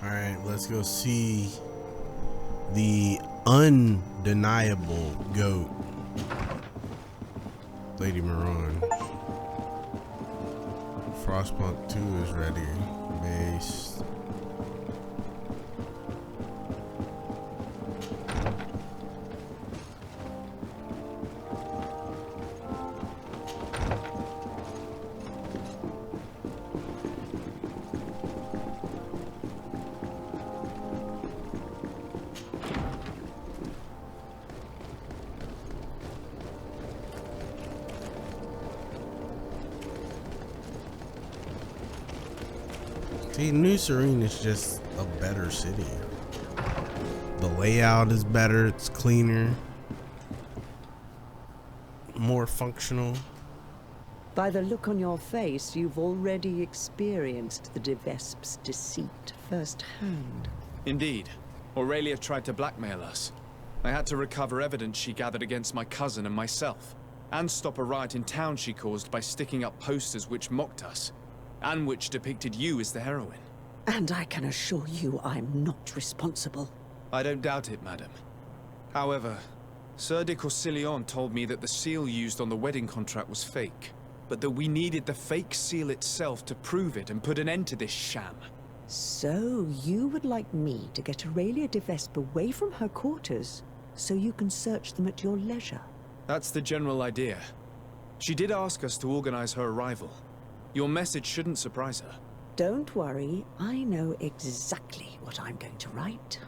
Alright, let's go see the undeniable GOAT, Lady Morange. Frostpunk 2 is ready. Base. See, New Serene is just a better city. The layout is better, it's cleaner, more functional. By the look on your face, you've already experienced the Vespe's deceit firsthand. Indeed. Aurelia tried to blackmail us. I had to recover evidence she gathered against my cousin and myself, and stop a riot in town she caused by sticking up posters which mocked us, and which depicted you as the heroine. And I can assure you I'm not responsible. I don't doubt it, madam. However, Sir de Corsillon told me that the seal used on the wedding contract was fake, but that we needed the fake seal itself to prove it and put an end to this sham. So you would like me to get Aurelia de Vespe away from her quarters so you can search them at your leisure? That's the general idea. She did ask us to organize her arrival. Your message shouldn't surprise her. Don't worry, I know exactly what I'm going to write.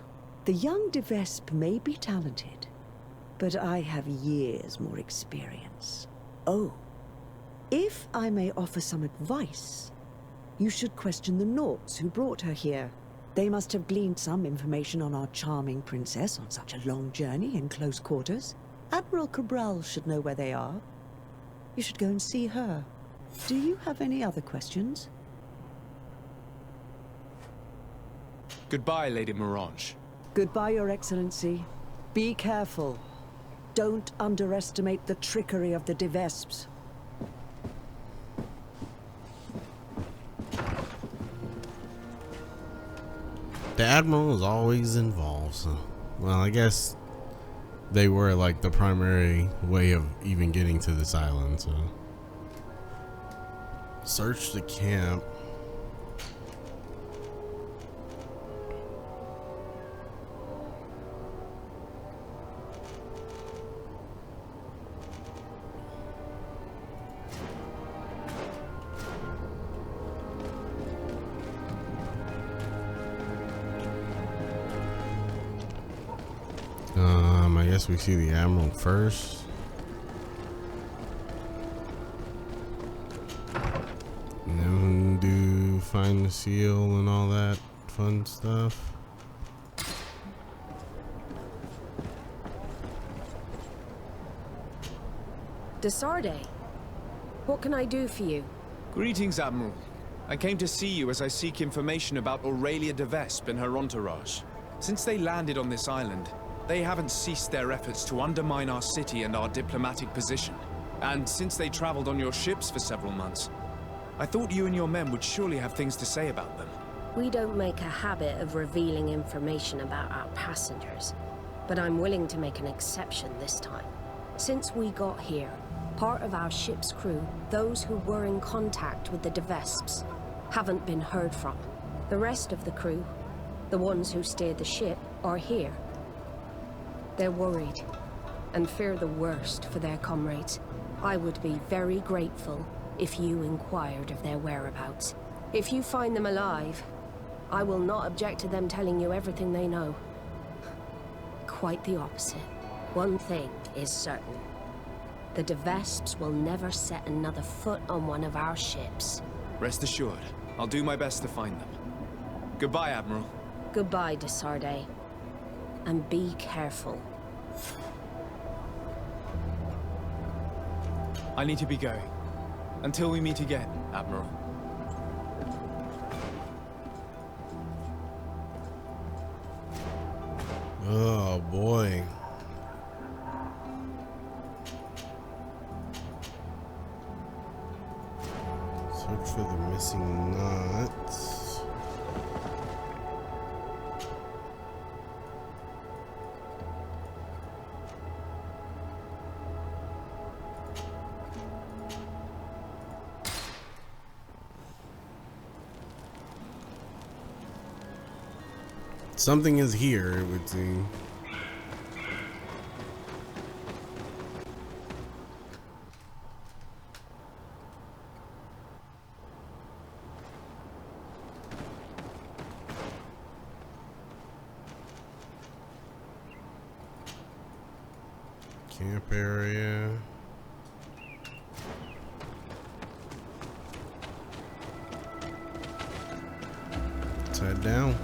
The young de Vespe may be talented, but I have years more experience. Oh, if I may offer some advice, you should question the Nauts who brought her here. They must have gleaned some information on our charming princess on such a long journey in close quarters. Admiral Cabral should know where they are. You should go and see her. Do you have any other questions? Goodbye, Lady Morange. Goodbye, Your Excellency. Be careful. Don't underestimate the trickery of the de Vespes. The Admiral is always involved, so, well, I guess they were like the primary way of even getting to this island, so. Search the camp. I guess we see the Admiral first. And then do find the seal and all that fun stuff. Desarde, what can I do for you? Greetings, Admiral. I came to see you as I seek information about Aurelia de Vespe and her entourage. Since they landed on this island, they haven't ceased their efforts to undermine our city and our diplomatic position. And since they traveled on your ships for several months, I thought you and your men would surely have things to say about them. We don't make a habit of revealing information about our passengers, but I'm willing to make an exception this time. Since we got here, part of our ship's crew, those who were in contact with the de Vespes, haven't been heard from. The rest of the crew, the ones who steered the ship, are here. They're worried and fear the worst for their comrades. I would be very grateful if you inquired of their whereabouts. If you find them alive, I will not object to them telling you everything they know. Quite the opposite. One thing is certain. The de Vespes will never set another foot on one of our ships. Rest assured, I'll do my best to find them. Goodbye, Admiral. Goodbye, Desarde. And be careful. I need to be going. Until we meet again, Admiral. Oh boy. Search for the missing nuts. Something is here, it would seem. Camp area. Let's head down.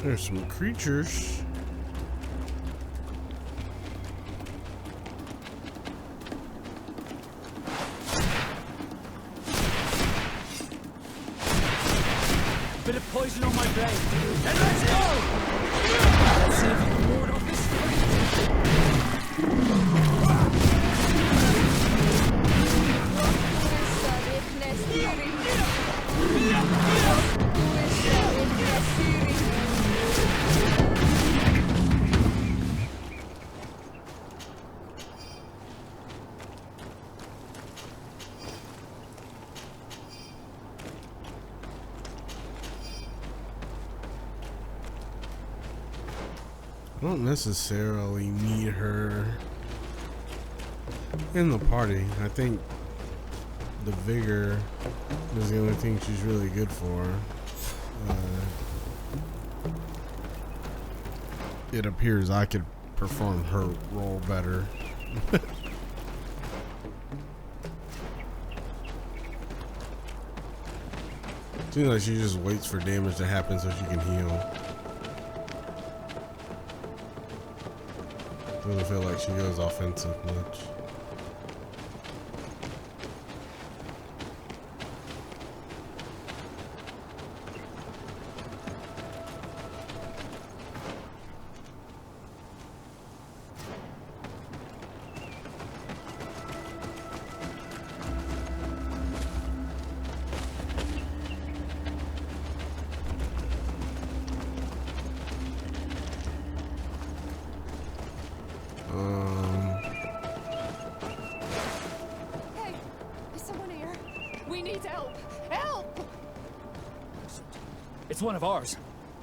There's some creatures. Bit of poison on my blade. And let's go! Let's see if you can ward off this I don't necessarily need her in the party. I think the vigor is the only thing she's really good for. It appears I could perform her role better. Seems like she just waits for damage to happen so she can heal. Doesn't feel like she goes offensive much. Hey, is someone here? We need help! Help! It's one of ours.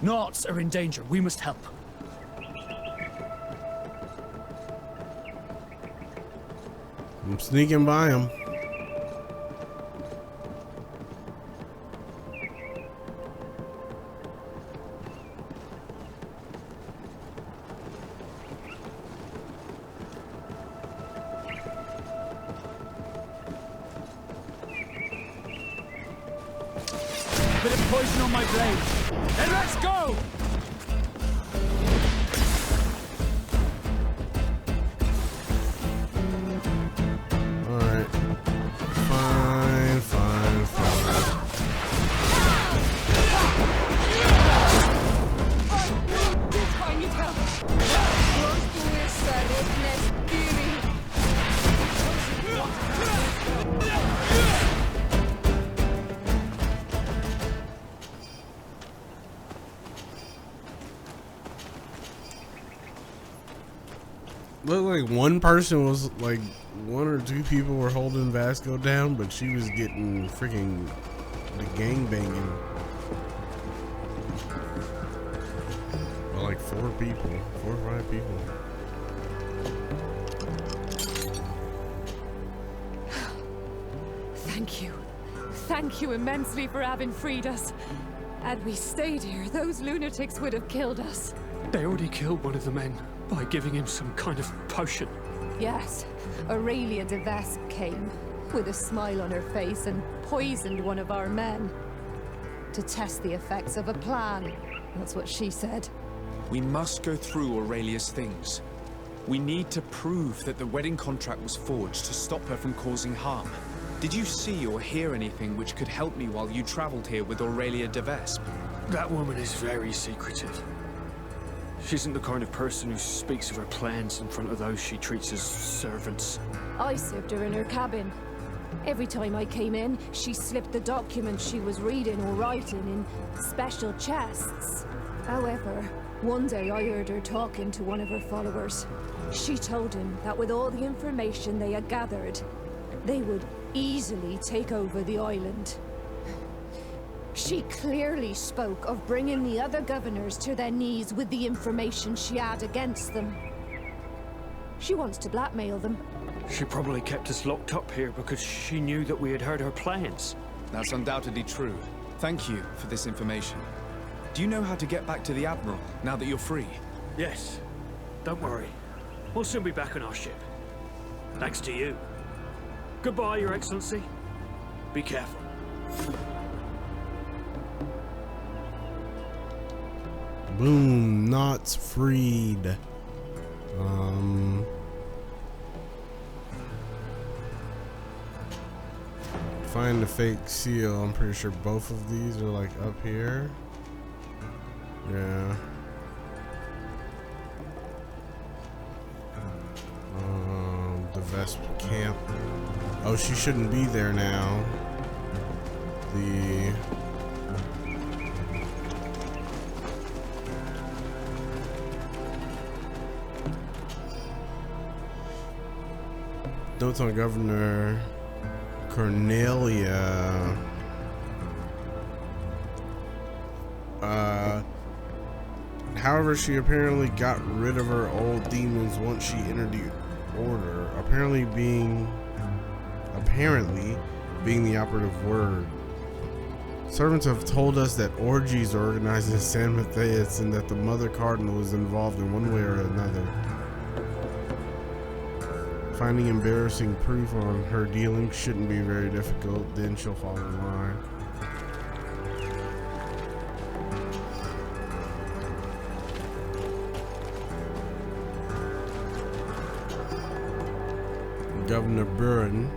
Nauts are in danger. We must help. I'm sneaking by him. Bit of poison on my blade. And let's go! Alright. Fine, fine, fine. I need help! Looked like one person was like, one or two people were holding Vasco down, but she was getting freaking the gang banging. Well, like 4 people, 4 or 5 people. Thank you immensely for having freed us. Had we stayed here, those lunatics would have killed us. They already killed one of the men by giving him some kind of potion. Yes, Aurelia de Vespe came, with a smile on her face, and poisoned one of our men. To test the effects of a plan. That's what she said. We must go through Aurelia's things. We need to prove that the wedding contract was forged to stop her from causing harm. Did you see or hear anything which could help me while you traveled here with Aurelia de Vespe? That woman is very secretive. She isn't the kind of person who speaks of her plans in front of those she treats as servants. I served her in her cabin. Every time I came in, she slipped the documents she was reading or writing in special chests. However, one day I heard her talking to one of her followers. She told him that with all the information they had gathered, they would easily take over the island. She clearly spoke of bringing the other governors to their knees with the information she had against them. She wants to blackmail them. She probably kept us locked up here because she knew that we had heard her plans. That's undoubtedly true. Thank you for this information. Do you know how to get back to the Admiral, now that you're free? Yes. Don't worry. We'll soon be back on our ship. Thanks to you. Goodbye, Your Excellency. Be careful. Boom, Nauts freed. Find the fake seal. I'm pretty sure both of these are like up here. Yeah. The Vespe camp. Oh, she shouldn't be there now. The notes on Governor Cornelia. However, she apparently got rid of her old demons once she entered the order. Apparently being the operative word. Servants have told us that orgies are organized in San Matthias and that the Mother Cardinal is involved in one way or another. Finding embarrassing proof on her dealings shouldn't be very difficult, then she'll fall in line. Governor Burhan.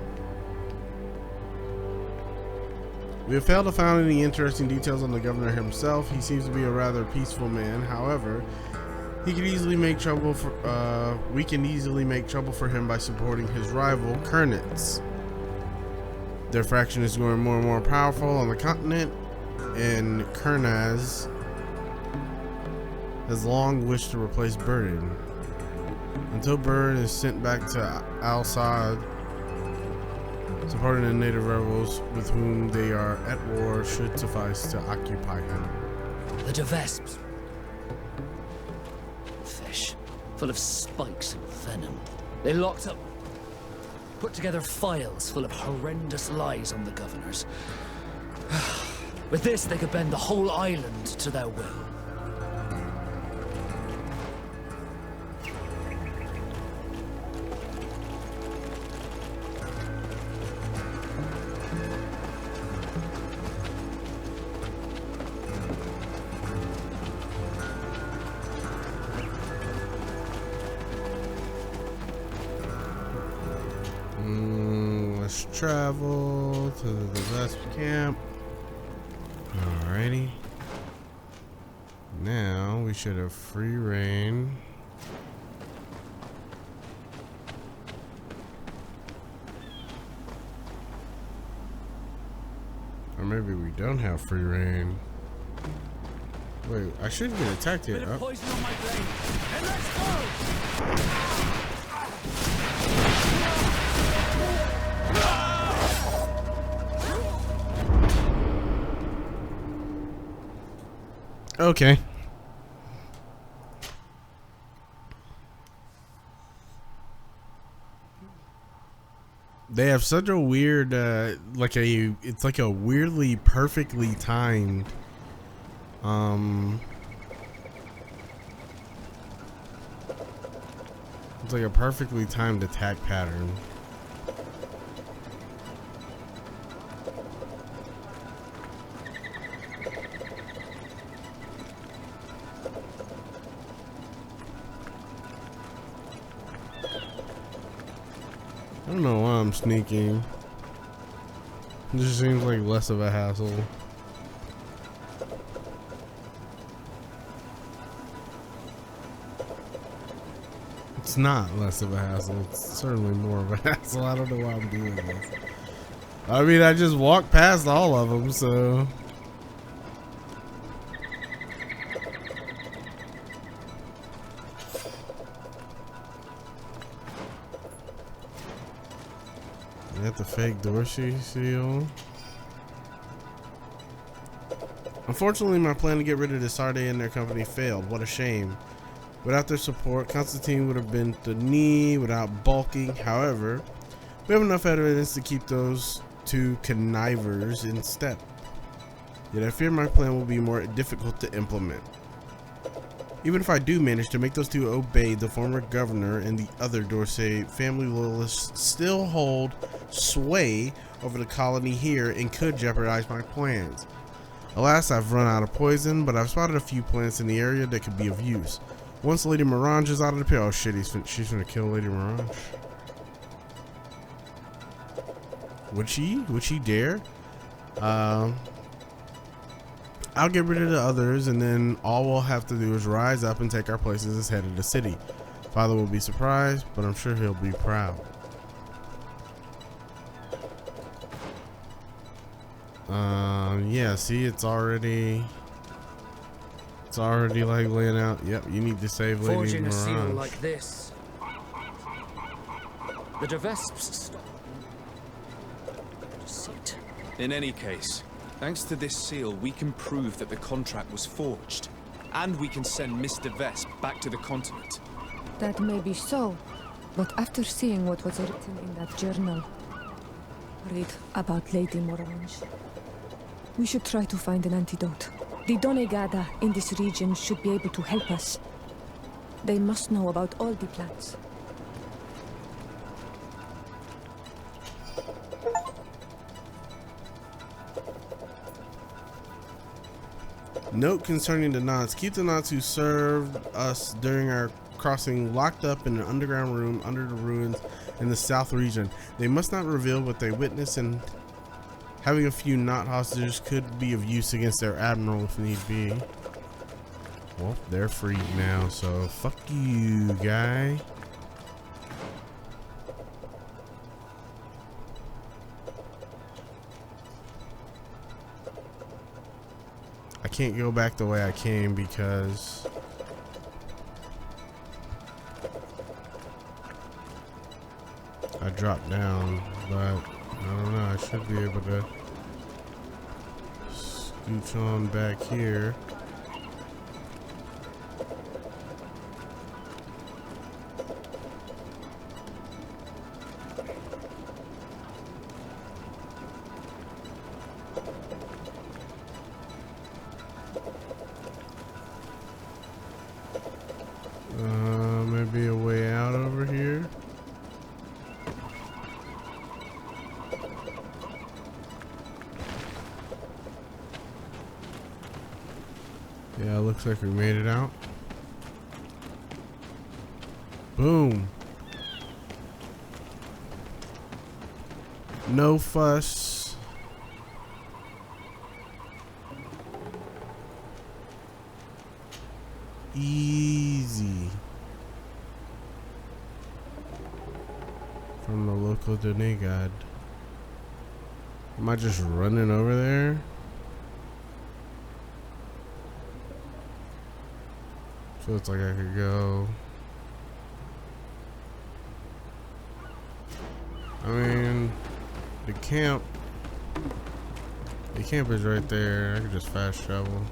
We have failed to find any interesting details on the governor himself. He seems to be a rather peaceful man. However, we can easily make trouble for him by supporting his rival, Kernitz. Their faction is growing more and more powerful on the continent, and Kernaz has long wished to replace Burhan. Until Burhan is sent back to Al-Sad, supporting the native rebels with whom they are at war should suffice to occupy him. The Vesps. Fish, full of spikes and venom. They locked up, put together files full of horrendous lies on the governors. With this, they could bend the whole island to their will. Let's travel to the Vespe camp. Alrighty. Now we should have free reign. Or maybe we don't have free reign. Wait, I shouldn't get attacked here. Bit of poison on my brain. And let's go! Okay. They have such a weird, it's like a weirdly perfectly timed, it's like a perfectly timed attack pattern. I don't know why I'm sneaking. It just seems like less of a hassle. It's not less of a hassle. It's certainly more of a hassle. I don't know why I'm doing this. I mean, I just walked past all of them, so. Got the fake Dorsey seal. Unfortunately, my plan to get rid of the Sarde and their company failed. What a shame. Without their support, Constantine would have been the knee without bulking. However, we have enough evidence to keep those two connivers in step. Yet I fear my plan will be more difficult to implement. Even if I do manage to make those two obey, the former governor and the other Dorsey family loyalists still hold sway over the colony here and could jeopardize my plans. Alas, I've run out of poison, but I've spotted a few plants in the area that could be of use. Once Lady Morange is out of the pit, oh shit, she's gonna kill Lady Morange. Would she? Would she dare? I'll get rid of the others, and then all we'll have to do is rise up and take our places as head of the city. Father will be surprised, but I'm sure he'll be proud. Yeah, see, it's already like laying out. Yep, you need to save Lady Morange. Forging a seal like this, the Devesps stop. Deceit. In any case, thanks to this seal, we can prove that the contract was forged, and we can send Mr. Vespe back to the continent. That may be so, but after seeing what was written in that journal, read about Lady Morange, we should try to find an antidote. The doneigada in this region should be able to help us. They must know about all the plants. Note concerning the Nauts. Keep the Nauts who served us during our crossing locked up in an underground room under the ruins in the south region. They must not reveal what they witnessed, and having a few Naut hostages could be of use against their admiral if need be. Well, they're freed now, so fuck you, guy. I can't go back the way I came because I dropped down, but I don't know, I should be able to scooch on back here. Maybe a way out over here. Yeah, looks like we made it out. Boom. No fuss. Easy. From the local doneigada. Am I just running over there? Feels like I could go. I mean, the camp is right there. I could just fast travel.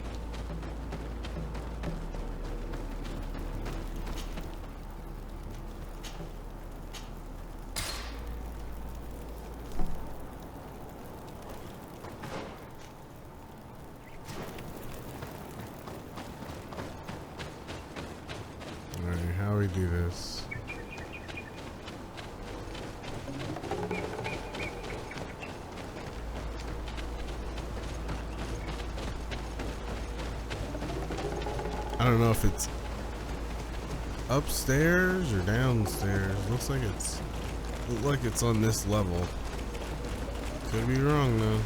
How we do this? I don't know if it's upstairs or downstairs. Looks like it's on this level. Could be wrong though.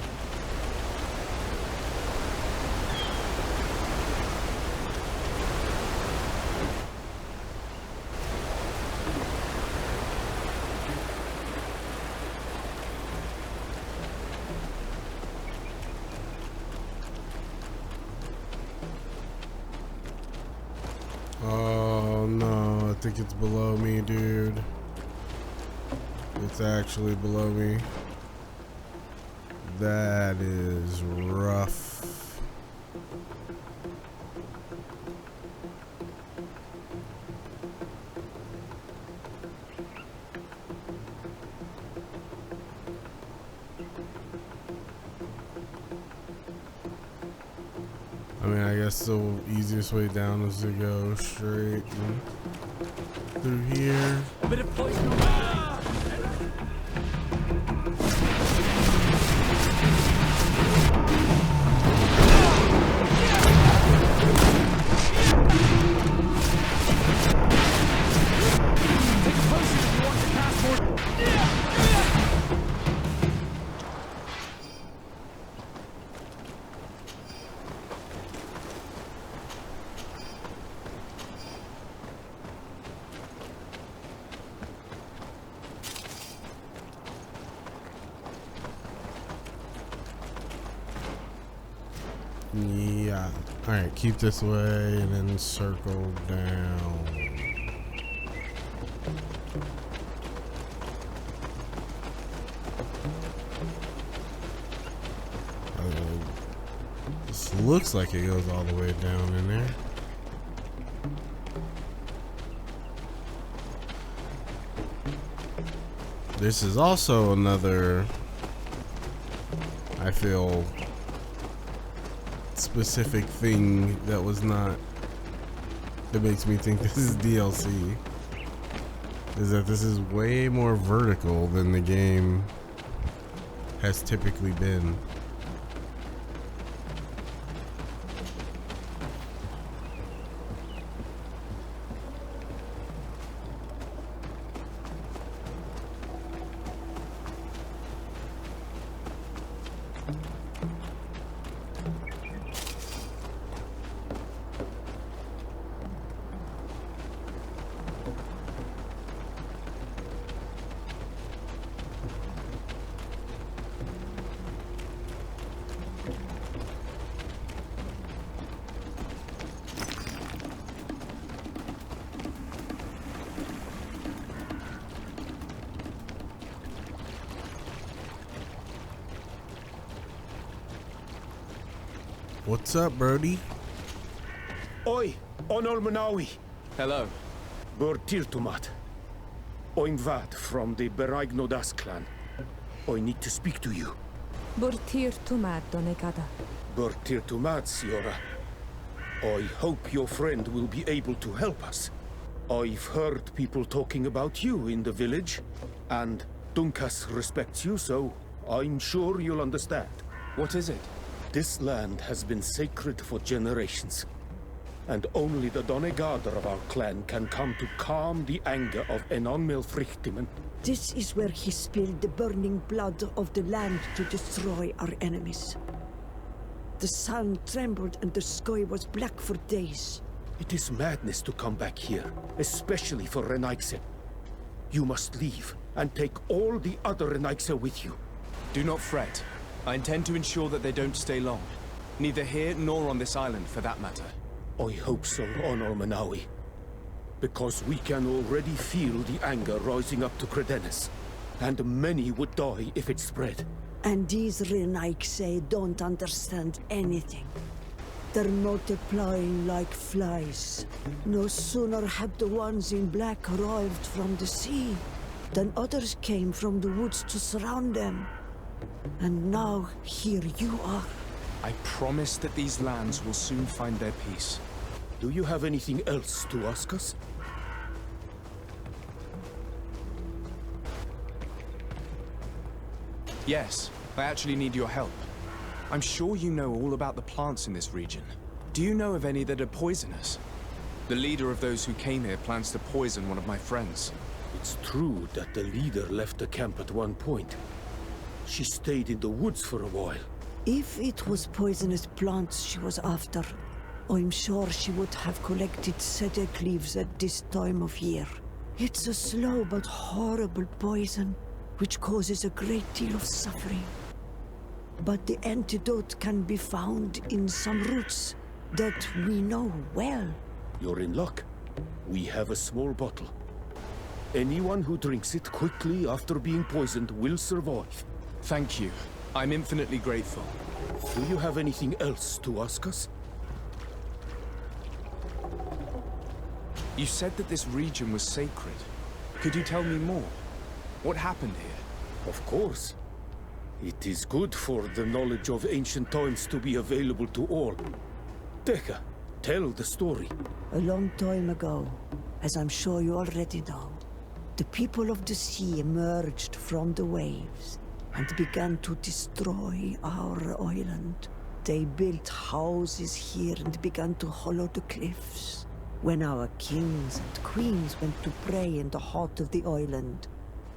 like it's below me, dude. It's actually below me. That is rough. I mean, I guess the easiest way down is to go straight through here. A bit of poison. Yeah. Alright, keep this way and then circle down. This looks like it goes all the way down in there. This is also another, I feel, specific thing that was not, that makes me think this is DLC, is that this is way more vertical than the game has typically been. What's up, Brody? Oi, Onol Manawi. Hello. Burtirtumat. I'm Vad from the Beragnodas clan. I need to speak to you. Burtirtumat, doneigada. Burtirtumat, Siora. I hope your friend will be able to help us. I've heard people talking about you in the village, and Dunkas respects you, so I'm sure you'll understand. What is it? This land has been sacred for generations, and only the doneigada of our clan can come to calm the anger of Enonmil Frichtimen. This is where he spilled the burning blood of the land to destroy our enemies. The sun trembled and the sky was black for days. It is madness to come back here, especially for Renaigse. You must leave and take all the other Renaigse with you. Do not fret. I intend to ensure that they don't stay long. Neither here nor on this island, for that matter. I hope so, Onol Manawi. Because we can already feel the anger rising up to Credennis. And many would die if it spread. And these Renaigse don't understand anything. They're multiplying like flies. No sooner have the ones in black arrived from the sea than others came from the woods to surround them. And now, here you are. I promise that these lands will soon find their peace. Do you have anything else to ask us? Yes, I actually need your help. I'm sure you know all about the plants in this region. Do you know of any that are poisonous? The leader of those who came here plans to poison one of my friends. It's true that the leader left the camp at one point. She stayed in the woods for a while. If it was poisonous plants she was after, I'm sure she would have collected sedek leaves at this time of year. It's a slow but horrible poison, which causes a great deal of suffering. But the antidote can be found in some roots that we know well. You're in luck. We have a small bottle. Anyone who drinks it quickly after being poisoned will survive. Thank you. I'm infinitely grateful. Do you have anything else to ask us? You said that this region was sacred. Could you tell me more? What happened here? Of course. It is good for the knowledge of ancient times to be available to all. Tekka, tell the story. A long time ago, as I'm sure you already know, the people of the sea emerged from the waves and began to destroy our island. They built houses here and began to hollow the cliffs. When our kings and queens went to pray in the heart of the island,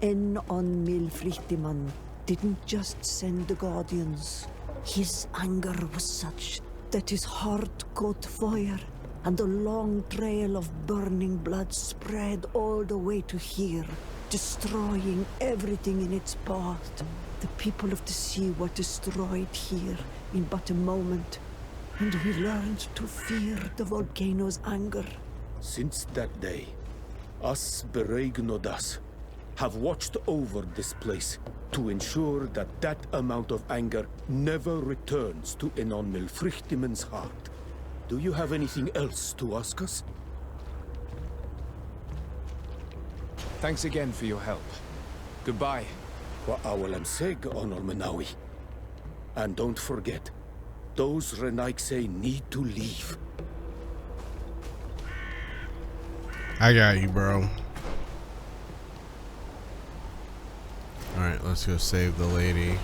Milfrichtiman didn't just send the guardians. His anger was such that his heart caught fire, and a long trail of burning blood spread all the way to here, destroying everything in its path. The people of the sea were destroyed here in but a moment, and we learned to fear the volcano's anger. Since that day, us Beregnodas have watched over this place to ensure that that amount of anger never returns to Enon Milfrichtiman's heart. Do you have anything else to ask us? Thanks again for your help. Goodbye. Wa'awalam seg, Onol Menawi. And don't forget, those Renaikse need to leave. I got you, bro. Alright, let's go save the lady.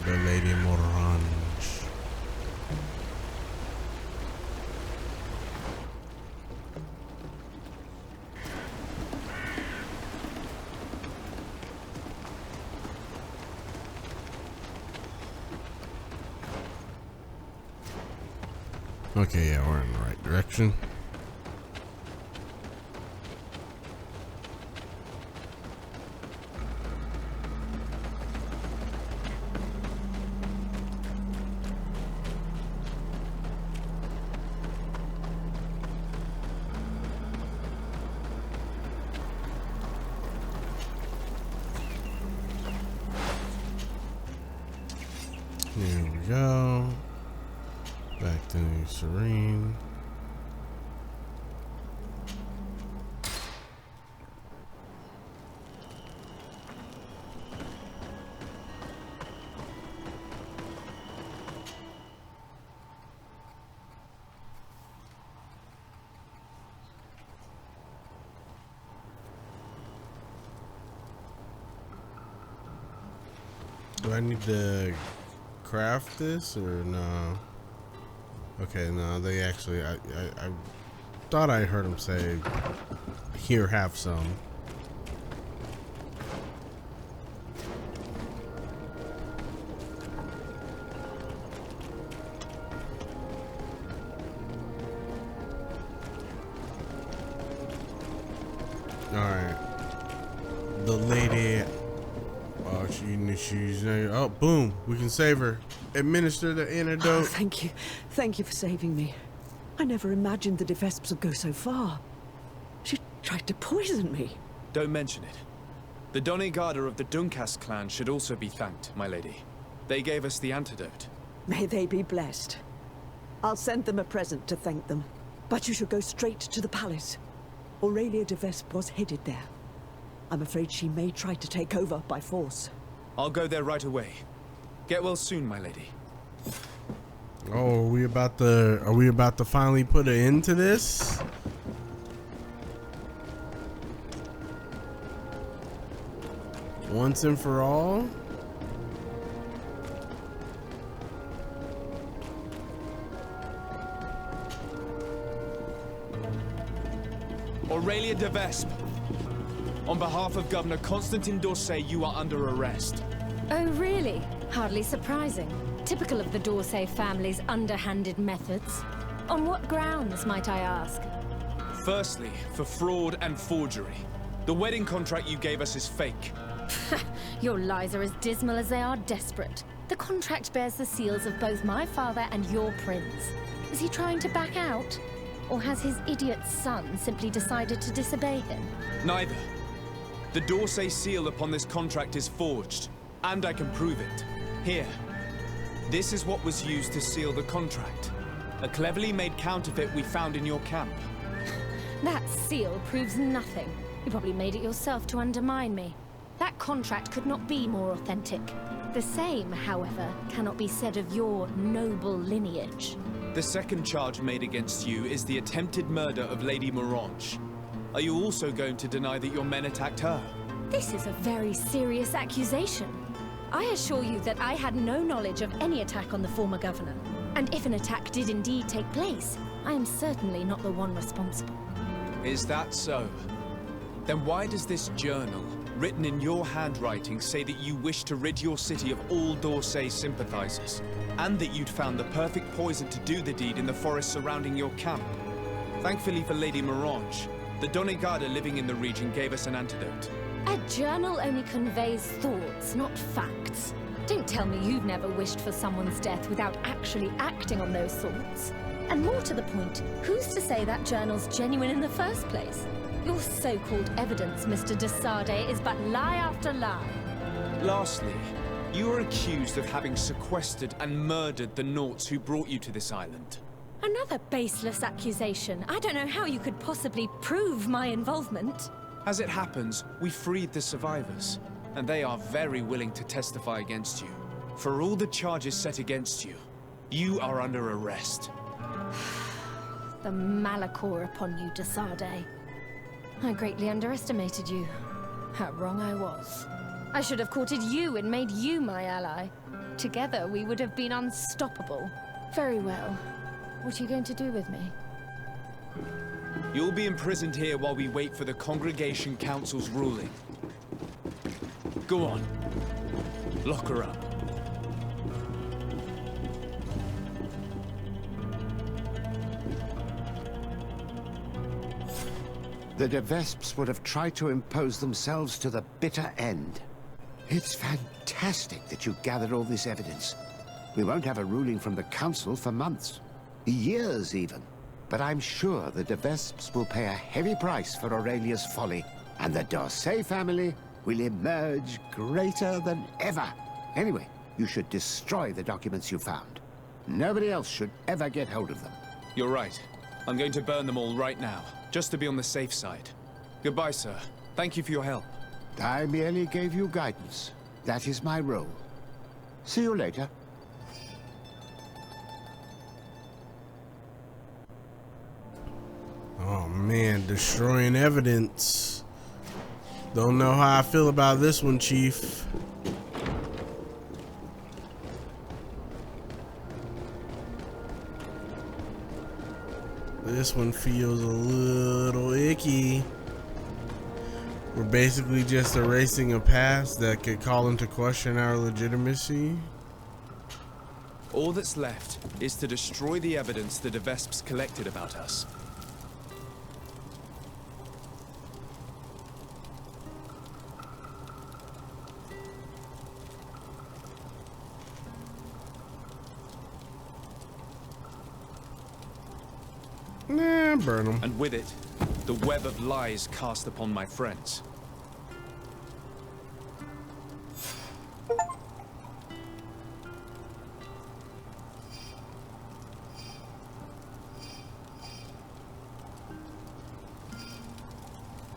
The Lady Morange. Okay, yeah, we're in the right direction. Here we go. Back to New Serene. Do I need to craft this or no? Okay, no, they actually, I thought I heard him say, here, have some. Alright. The lady, oh, she's, oh, boom, we can save her. Administer the antidote. Oh, thank you. Thank you for saving me. I never imagined the Vespe would go so far. She tried to poison me. Don't mention it. The doneigada of the Dunkas clan should also be thanked, my lady. They gave us the antidote. May they be blessed. I'll send them a present to thank them. But you should go straight to the palace. Aurelia de Vespe was headed there. I'm afraid she may try to take over by force. I'll go there right away. Get well soon, my lady. Oh, are we about to finally put an end to this? Once and for all? Aurelia de Vespe. On behalf of Governor Constantin d'Orsay, you are under arrest. Oh, really? Hardly surprising. Typical of the d'Orsay family's underhanded methods. On what grounds, might I ask? Firstly, for fraud and forgery. The wedding contract you gave us is fake. Your lies are as dismal as they are desperate. The contract bears the seals of both my father and your prince. Is he trying to back out? Or has his idiot son simply decided to disobey him? Neither. The Dorsey seal upon this contract is forged, and I can prove it. Here. This is what was used to seal the contract. A cleverly made counterfeit we found in your camp. That seal proves nothing. You probably made it yourself to undermine me. That contract could not be more authentic. The same, however, cannot be said of your noble lineage. The second charge made against you is the attempted murder of Lady Morange. Are you also going to deny that your men attacked her? This is a very serious accusation. I assure you that I had no knowledge of any attack on the former governor. And if an attack did indeed take place, I am certainly not the one responsible. Is that so? Then why does this journal, written in your handwriting, say that you wish to rid your city of all Dorsey sympathizers? And that you'd found the perfect poison to do the deed in the forest surrounding your camp? Thankfully for Lady Morange, the doneigada living in the region gave us an antidote. A journal only conveys thoughts, not facts. Don't tell me you've never wished for someone's death without actually acting on those thoughts. And more to the point, who's to say that journal's genuine in the first place? Your so-called evidence, Mr. de Sade, is but lie after lie. Lastly, you are accused of having sequestered and murdered the Nauts who brought you to this island. Another baseless accusation. I don't know how you could possibly prove my involvement. As it happens, we freed the survivors, and they are very willing to testify against you. For all the charges set against you, you are under arrest. The Malachor upon you, de Sade. I greatly underestimated you. How wrong I was. I should have courted you and made you my ally. Together we would have been unstoppable. Very well. What are you going to do with me? You'll be imprisoned here while we wait for the Congregation Council's ruling. Go on. Lock her up. The de Vespes would have tried to impose themselves to the bitter end. It's fantastic that you gathered all this evidence. We won't have a ruling from the Council for months. Years, even. But I'm sure the de Vespes will pay a heavy price for Aurelia's folly, and the Dorsey family will emerge greater than ever. Anyway, you should destroy the documents you found. Nobody else should ever get hold of them. You're right. I'm going to burn them all right now, just to be on the safe side. Goodbye, sir. Thank you for your help. I merely gave you guidance. That is my role. See you later. Oh man, destroying evidence. Don't know how I feel about this one, Chief. This one feels a little icky. We're basically just erasing a past that could call into question our legitimacy. All that's left is to destroy the evidence the de Vespes collected about us. Nah, burn them. And with it, the web of lies cast upon my friends.